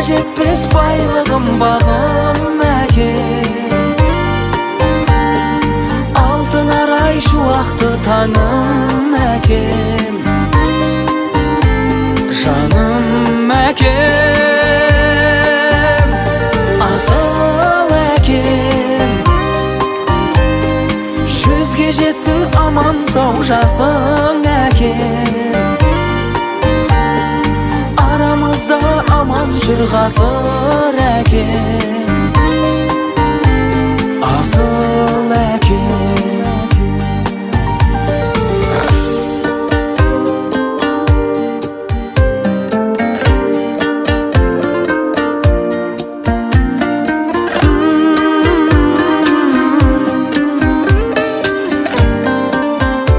жетпес байлығым бағым әкем. Алтын арай шуақты таным әкем. Жаным әкем, асыл әкем. Жүзге жетсін аман сау жасың әкем. Арамызда аман жүр ғасыр әкем. Асыл әкем.